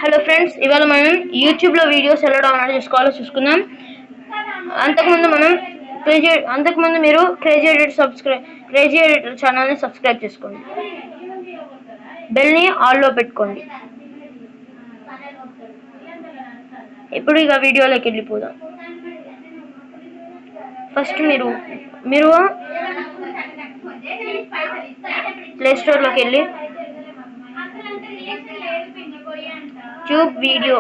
Hello friends, ఇవాళ మనం యూట్యూబ్లో వీడియోస్ ఎలా డౌన్లోడ్ చేసుకోవాలో చూసుకుందాం. అంతకుముందు మీరు క్రేజీ ఎడిటర్ ఛానల్ని సబ్స్క్రైబ్ చేసుకోండి. బెల్ని ఆల్లో పెట్టుకోండి. ఇప్పుడు ఇక వీడియోలోకి వెళ్ళిపోదాం. ఫస్ట్ మీరు ప్లే స్టోర్లోకి వెళ్ళి ట్యూబ్ వీడియో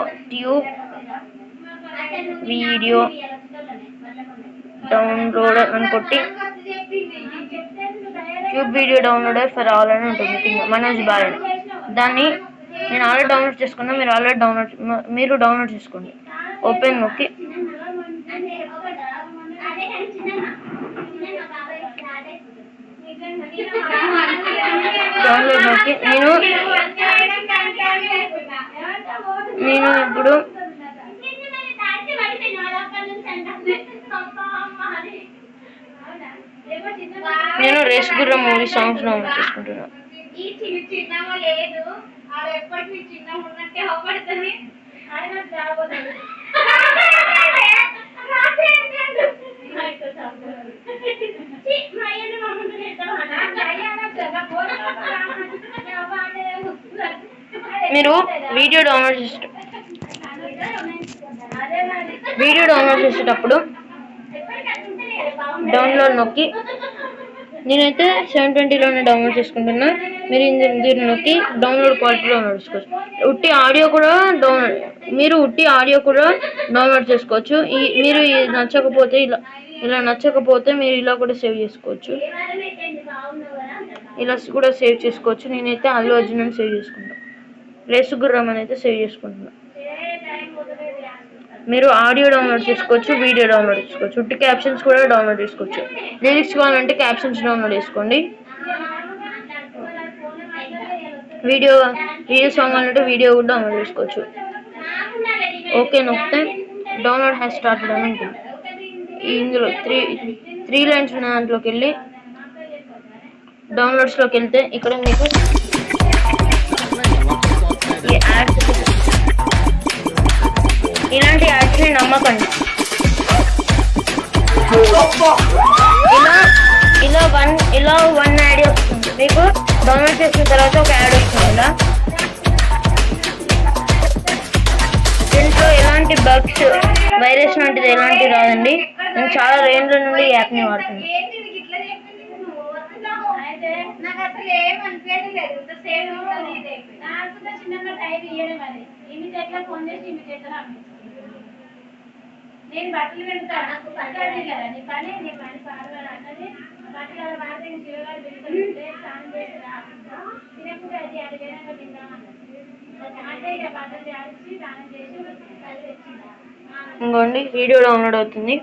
డౌన్లోడర్ అని కొట్టి tube video downloader for all అని ఉంటుంది కింద మనోజ్ బాలన్. దాన్ని నేను ఆల్రెడీ డౌన్లోడ్ చేసుకున్నా, మీరు డౌన్లోడ్ చేసుకోండి. ఓపెన్ నొక్కి డౌన్లోడ్ నొక్కి నేను ఇప్పుడు రేస్ గుర్రం మూవీ సాంగ్స్ డౌన్లోడ్ చేసుకుంటున్నాను. మీరు వీడియో డౌన్లోడ్ చేసేటప్పుడు డౌన్లోడ్ నొక్కి, నేనైతే 720లోనే డౌన్లోడ్ చేసుకుంటున్నా. మీరు దీన్ని నొక్కి డౌన్లోడ్ క్వాలిటీ డౌన్లోడ్ చేసుకోవచ్చు. ఉట్టి ఆడియో కూడా డౌన్లోడ్ చేసుకోవచ్చు. మీరు నచ్చకపోతే మీరు ఇలా కూడా సేవ్ చేసుకోవచ్చు. నేనైతే అల్లు అర్జున్ అని సేవ్ చేసుకుంటాను. రేసు గుర్రం అని అయితే సేవ్ చేసుకుంటున్నా. మీరు ఆడియో డౌన్లోడ్ చేసుకోవచ్చు, వీడియో డౌన్లోడ్ చేసుకోవచ్చు, ఉట్టి క్యాప్షన్స్ కూడా డౌన్లోడ్ చేసుకోవచ్చు. లిరిక్స్ కావాలంటే క్యాప్షన్స్ డౌన్లోడ్ చేసుకోండి. వీడియో సాంగ్ కావాలంటే వీడియో కూడా డౌన్లోడ్ చేసుకోవచ్చు. ఓకే నొక్కితే డౌన్లోడ్ హ్యాస్ స్టార్టెడ్ అని ఉంటుంది. ఇందులో త్రీ లైన్స్ ఉన్న దాంట్లోకి వెళ్ళి డౌన్లోడ్స్లోకి వెళ్తే ఇక్కడ మీకు ఇలాంటి యాడ్స్ని నమ్మకండి. ఇలా వన్ యాడ్ వస్తుంది. మీకు డౌన్లోడ్ చేసిన తర్వాత ఒక యాడ్ వస్తుంది ఇలా. దీంట్లో ఎలాంటి బగ్స్, వైరస్ లాంటిది ఎలాంటివి రాదండి. నేను చాలా రేంజ్ల నుండి ఈ యాప్ని వాడుతున్నాను. నేను బట్టలు పెడతాను, పని కదా నీ పని పాడవాలి అన్నది. బట్టలు అలా వాడితే జీవగారు పెట్టుకుంటే స్నానం చేసి తినకుండా అది వేరేగా తిందామన్నది. అంటే ఇక బట్టలు జాడిచి స్నానం చేసి కలిసి వచ్చిందా. ఇంకోండి వీడియో డౌన్లోడ్ అవుతుంది.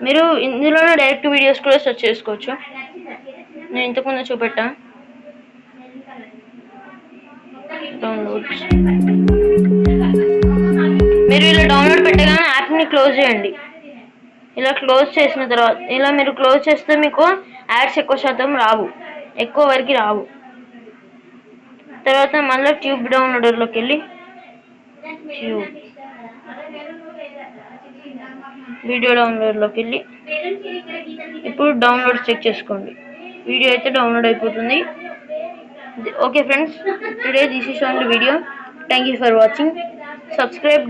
మీరు ఇందులోనే డైరెక్ట్ వీడియోస్ కూడా సెర్చ్ చేసుకోవచ్చు. నేను ఇంతకుముందు చూపెట్టా డౌన్లోడ్స్. మీరు ఇలా డౌన్లోడ్ పెట్టగానే యాప్ని క్లోజ్ చేయండి. ఇలా క్లోజ్ చేసిన తర్వాత మీరు క్లోజ్ చేస్తే మీకు యాడ్స్ ఎక్కువ వరకు రావు. తర్వాత మళ్ళీ ట్యూబ్ డౌన్లోడర్లోకి వెళ్ళి వీడియో డౌన్లోడ్లోకి వెళ్ళి ఇప్పుడు డౌన్లోడ్ చెక్ చేసుకోండి. వీడియో అయితే డౌన్లోడ్ అయిపోతుంది. Okay friends, today this is only video. Thank you for watching. Subscribe,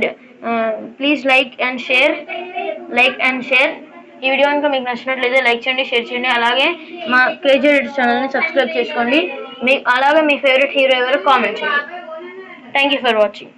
please like and share. ఈ వీడియో కనుక మీకు నచ్చినట్లయితే లైక్ చేయండి, షేర్ చేయండి. అలాగే మా క్రేజీ ఎడిటర్ ఛానల్ని సబ్స్క్రైబ్ చేసుకోండి. అలాగే మీ ఫేవరెట్ హీరో ఎవరో కామెంట్ చేయండి. Thank you for watching.